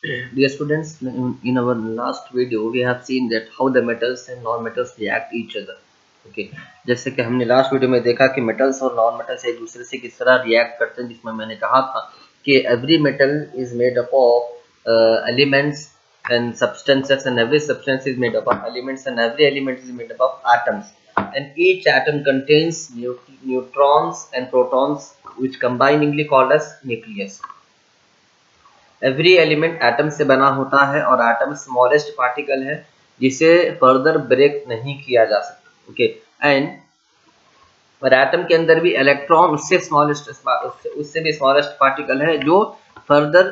Dear students, in our last video we have seen that how the metals and non-metals react each other. Okay, जैसे कि हमने last video में देखा कि metals और non metals एक दूसरे से किस तरह रिएक्ट करते हैं, जिसमें मैंने कहा था कि every metal is made up of elements and substances, and every substance is made up of elements, and every element is made up of atoms, and each atom contains neutrons and protons, which combiningly called as nucleus. Every element atom से बना होता है और atom smallest particle है जिसे further break नहीं किया जा सकता. ओके, एंड और एटम के अंदर भी इलेक्ट्रॉन उससे भी स्मॉलेस्ट पार्टिकल है जो फर्दर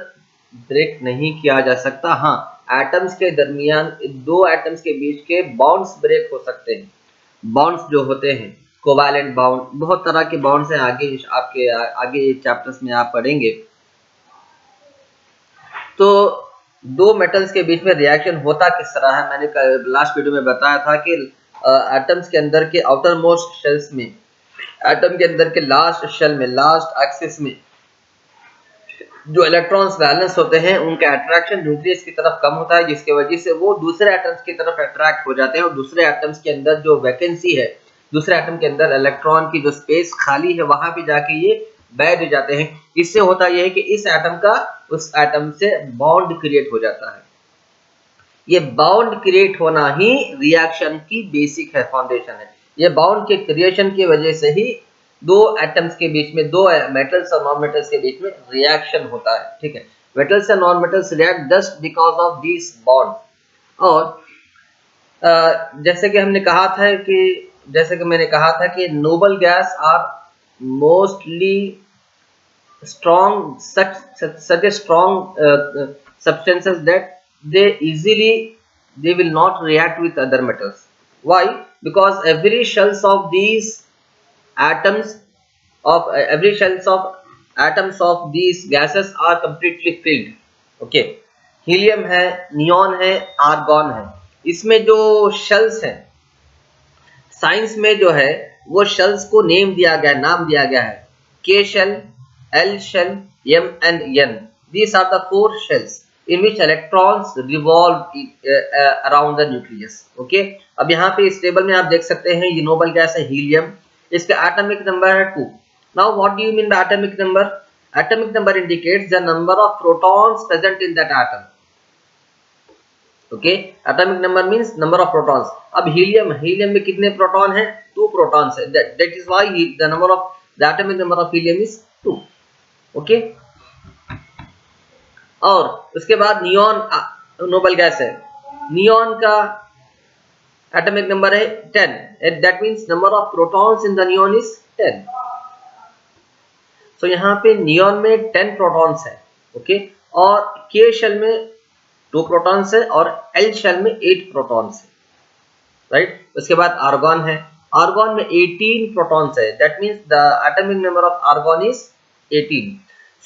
ब्रेक नहीं किया जा सकता. हाँ, एटम्स के दरमियान दो एटम्स के बीच के बॉन्ड्स ब्रेक हो सकते हैं. बॉन्ड्स जो होते हैं कोवैलेंट बॉन्ड, बहुत तरह के बॉन्ड्स हैं, आगे चैप्टर्स में आप पढ़ेंगे. तो दो मेटल्स के बीच में रिएक्शन होता किस तरह है, मैंने लास्ट वीडियो में बताया था कि एटम्स के अंदर के आउटर मोस्ट शेल्स में, एटम के अंदर के लास्ट शेल में, लास्ट एक्सिस में जो इलेक्ट्रॉन्स बैलेंस होते हैं उनका अट्रैक्शन न्यूक्लियस की तरफ कम होता है, जिसकी वजह से वो दूसरे एटम्स की तरफ अट्रैक्ट हो जाते हैं और दूसरे एटम्स के अंदर जो वैकेंसी है, दूसरे एटम के अंदर इलेक्ट्रॉन की जो स्पेस खाली है वहां पे जाके ये बैठ जाते हैं. इससे होता यह है कि इस एटम का उस एटम से बॉन्ड क्रिएट हो जाता है. ये बॉन्ड क्रिएट होना ही रिएक्शन की बेसिक है, फाउंडेशन है. ये बॉन्ड के क्रिएशन की वजह से ही दो एटम्स के बीच में, दो मेटल्स और नॉन मेटल्स के बीच में रिएक्शन होता है. ठीक है, metals and non metals react just because of this bond. और जैसे कि मैंने कहा था कि noble gas are mostly strong such a strong substances that they will not react with other metals. Why? Because every shells of these atoms of these gases are completely filled. Okay, helium है, neon है, argon है. इसमें जो shells हैं, science में जो है वो शेल्स को नाम दिया गया है. के shell, L shell, M and N. These are the four shells in which electrons revolve around the nucleus. Okay. अब यहाँ पे इस टेबल में आप देख सकते हैं ये नोबल गैस है हीलियम, इसका एटॉमिक नंबर है 2. Now what do you mean by atomic number? Atomic number indicates the number of protons present in that atom. Okay. Atomic number means number of protons. अब helium में कितने proton हैं? 2 protons है. That is why the atomic number of helium is 2. Okay. और उसके बाद neon noble gas है. Neon का एटॉमिक नंबर है 10. That means number of protons in the neon is 10. सो यहाँ पे नियॉन में 10 प्रोटॉन्स है. ओके. और के शेल में 2 प्रोटॉन्स है और एल शेल में 8 प्रोटॉन्स है. राइट. उसके बाद आर्गॉन है. आर्गॉन में 18 प्रोटॉन्स है. That means the atomic number of argon is 18.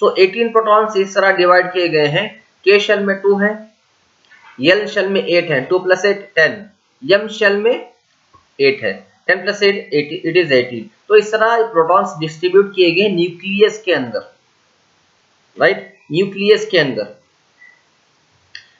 So 18 protons इस तरह डिवाइड किए गए हैं. के शेल में 2 है, एल शेल में 8 है, 2 + 8 10, एम शेल में 8 है, 10 + 8 इट इज 18. तो इस तरह प्रोटॉन्स डिस्ट्रीब्यूट किए गए न्यूक्लियस के अंदर. राइट, न्यूक्लियस के अंदर.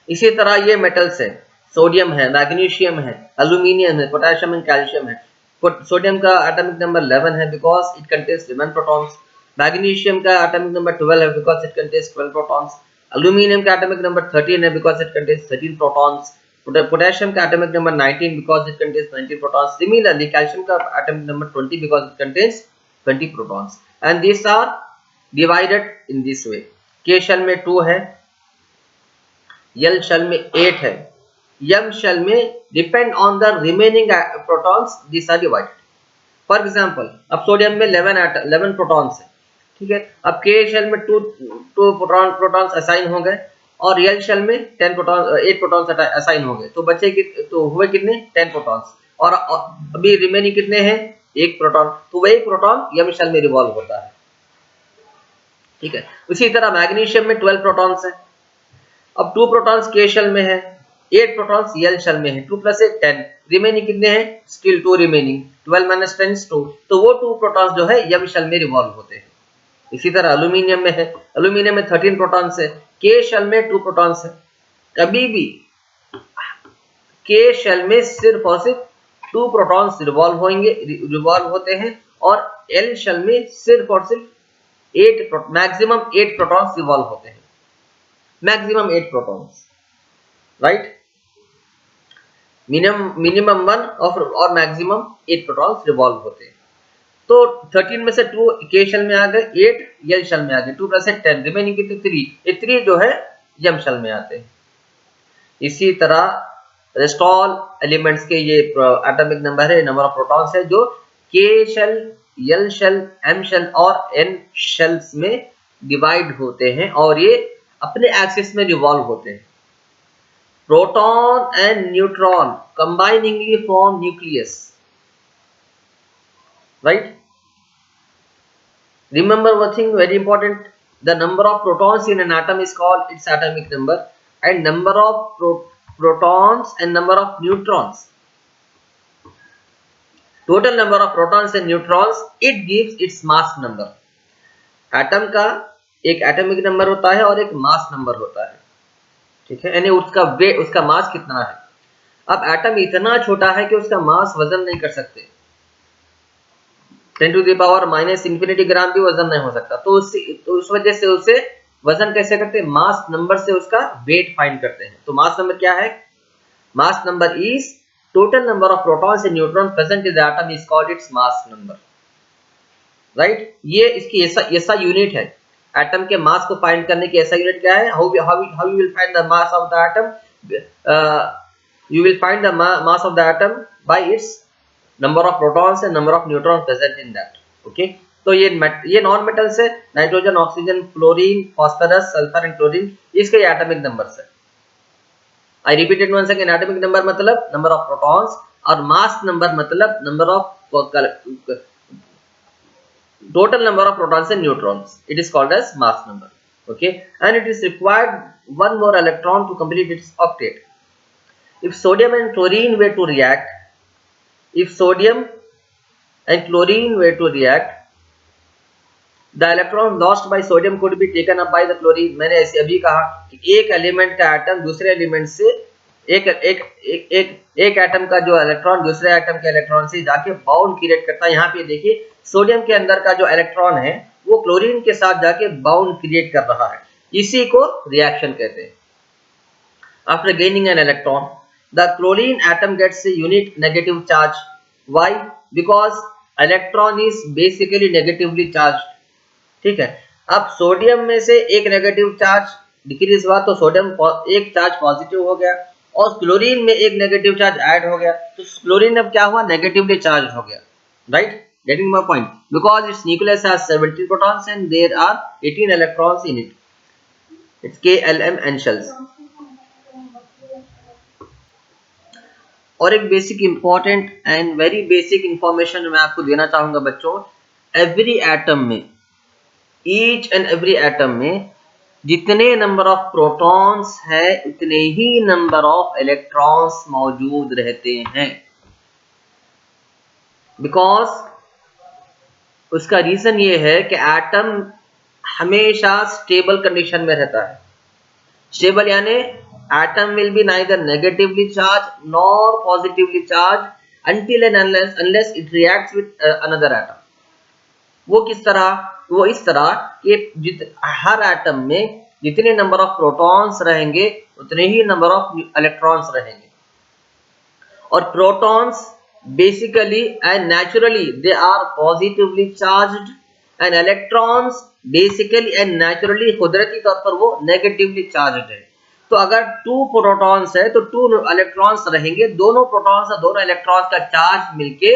इसी तरह ये मेटल्स है, सोडियम है, मैग्नीशियम है, एल्यूमिनियम है, पोटेशियम एंड कैल्शियम है. सोडियम का एटॉमिक नंबर 11 है because it contains 11 protons. Magnesium का एटॉमिक नंबर 12 है because it contains 12 protons. Aluminium का एटॉमिक नंबर 13 है because it contains 13 protons. Potassium का atomic number 19 because it contains 19 protons. Similarly calcium का atomic number 20 because it contains 20 protons. And this are divided in this way. के shell में 2 है, L shell में 8 है, M shell में depend on the remaining protons this are divided. For example, अब sodium में 11 protons है. ठीक है. अब के शेल में 2 प्रोटॉन्स असाइन हो गए और एल शेल में 8 प्रोटॉन्स असाइन हो गए. तो बचे तो हुए कितने? 10 प्रोटॉन्स. और अभी रिमेनिंग कितने हैं? 1 प्रोटॉन. तो वही प्रोटॉन एम शेल में रिवॉल्व होता है. ठीक है. उसी तरह मैग्नीशियम में 12 प्रोटॉन्स है. अब 2 प्रोटॉन्स के शेल में है, 8 प्रोटॉन्स एल शेल में है. 2 + 8 10. रिमेनिंग कितने हैं? Still 2 remaining. 12 - 10 is 2. तो वो 2 प्रोटॉन्स जो है एम शेल में रिवॉल्व होते हैं. इसी तरह एल्यूमिनियम में है, एल्यूमिनियम में 13 प्रोटॉन्स है, के शेल में 2 प्रोटॉन्स है, कभी भी के शेल में सिर्फ और सिर्फ 2 प्रोटॉन्स रिवॉल्व होते हैं, और एल शेल में सिर्फ और सिर्फ मैक्सिमम 8 प्रोटॉन्स रिवॉल्व होते हैं, मैक्सिमम 8 प्रोटॉन्स, राइट। मिनिमम 1 और मैक्सिमम 8 प्रोटॉन्स रिवॉल्व होते हैं। तो 13 में से 2 के शेल में आ गए, 8 एल शेल में आ गए, 2 प्लस 10 रिमेनिंग कितने 3, ये 3 जो है एम शेल में आते हैं। इसी तरह रेस्ट ऑल एलिमेंट्स के ये एटॉमिक नंबर है, नंबर ऑफ प्रोटॉन्स है जो K shell, L shell, M shell और एन शेल्स में डिवाइड होते हैं, और ये अपने एक्सिस में रिवॉल्व होते हैं। Proton and neutron combiningly form nucleus, right. Remember one thing very important, the number of protons in an atom is called its atomic number, and number of protons and number of neutrons, total number of protons and neutrons, it gives its mass number. Atom का एक atomic number होता है और एक mass number होता है, ठीक है, यानी उसका मास कितना है। अब एटम इतना छोटा है कि उसका मास वजन नहीं कर सकते, 10 to the power minus infinity gram भी वजन नहीं हो सकता, तो उस वजह से उसे वजन कैसे करते हैं, मास नंबर से उसका वेट फाइंड करते हैं। तो मास नंबर क्या है, mass number is total number of protons and neutrons present in the atom is called its mass number, right. ये इसकी ऐसा यूनिट है, एटम के मास को फाइंड करने की ऐसा यूनिट क्या है, how you will find the mass of the atom, you will find the mass of the atom by its number of protons and number of neutrons present in that, okay। तो ये non metals है, nitrogen, oxygen, fluorine, phosphorus, sulphur and chlorine, इसके atomic numbers है। I repeated once again, atomic number मतलब number of protons, और mass number मतलब number of total number of protons and neutrons, it is called as mass number, okay। And it is required one more electron to complete its octet. If sodium and chlorine were to react, the electron lost by sodium could be taken up by the chlorine। मैंने ऐसे अभी कहा कि एक element का atom दूसरे element से एक एटम का जो इलेक्ट्रॉन दूसरे एटम के इलेक्ट्रॉन से जाके बाउंड क्रिएट करता है। यहाँ पे देखिए सोडियम के अंदर का जो इलेक्ट्रॉन है वो क्लोरीन के साथ जाके बाउंड क्रिएट कर रहा है, इसी को रिएक्शन कहते हैं। After gaining an electron, the chlorine atom gets a unique negative charge. Why? Because electron is basically negatively charged, ठीक है। अब सोडियम में से एक नेगेटिव चार्ज डिक्रीज हुआ तो सोडियम एक चार्ज पॉजिटिव हो गया, और क्लोरीन में एक नेगेटिव चार्ज ऐड हो गया तो क्लोरीन अब क्या हुआ, नेगेटिवली चार्ज हो गया, right. Getting my point, because its nucleus has 17 protons and there are 18 electrons in it, it's KLm n shells। और एक basic important and very basic information मैं आपको देना चाहूंगा बच्चों, एवरी एटम में, ईच एंड एवरी एटम में जितने नंबर ऑफ प्रोटॉन्स है उतने ही नंबर ऑफ इलेक्ट्रॉन्स मौजूद रहते हैं। बिकॉज उसका रीजन ये है कि एटम हमेशा स्टेबल कंडीशन में रहता है। स्टेबल यानी atom will be neither negatively charge nor positively charge until and unless it reacts with another atom। वो किस तरह, वो इस तरह कि हर एटम में जितने नंबर ऑफ प्रोटॉन्स रहेंगे उतने ही नंबर ऑफ इलेक्ट्रॉन्स रहेंगे। और protons basically and naturally they are positively charged, and electrons basically and naturally कुदरती तौर पर वो नेगेटिवली चार्ज्ड है। तो अगर 2 प्रोटॉन्स है तो 2 इलेक्ट्रॉन्स रहेंगे, दोनों प्रोटॉन्स और दोनों इलेक्ट्रॉन्स का चार्ज मिलके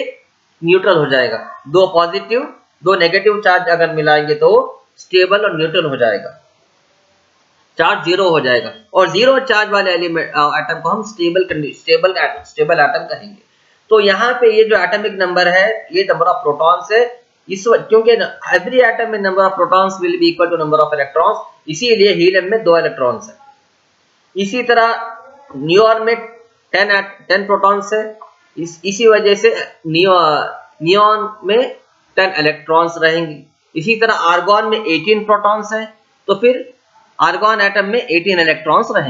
न्यूट्रल हो जाएगा। 2 पॉजिटिव 2 नेगेटिव चार्ज अगर मिलाएंगे तो स्टेबल और न्यूट्रल हो जाएगा, चार्ज 0 हो जाएगा, और 0 चार्ज वाले एलिमेंट एटम को हम स्टेबल एटम कहेंगे। तो यहाँ पे ये जो एटॉमिक नंबर है ये नंबर ऑफ प्रोटॉन्स है, इस क्योंकि एवरी एटम में number of protons will be equal to number of electrons, इसीलिए हीलियम में 2 इलेक्ट्रॉन्स है। इसी तरह नियोन में 10 प्रोटॉन्स है, इसी वजह से नियोन में 10 इलेक्ट्रॉन्स रहेंगे। इसी तरह आर्गॉन में 18 प्रोटॉन्स है, तो फिर आर्गॉन एटम में 18 इलेक्ट्रॉन्स रहेंगे।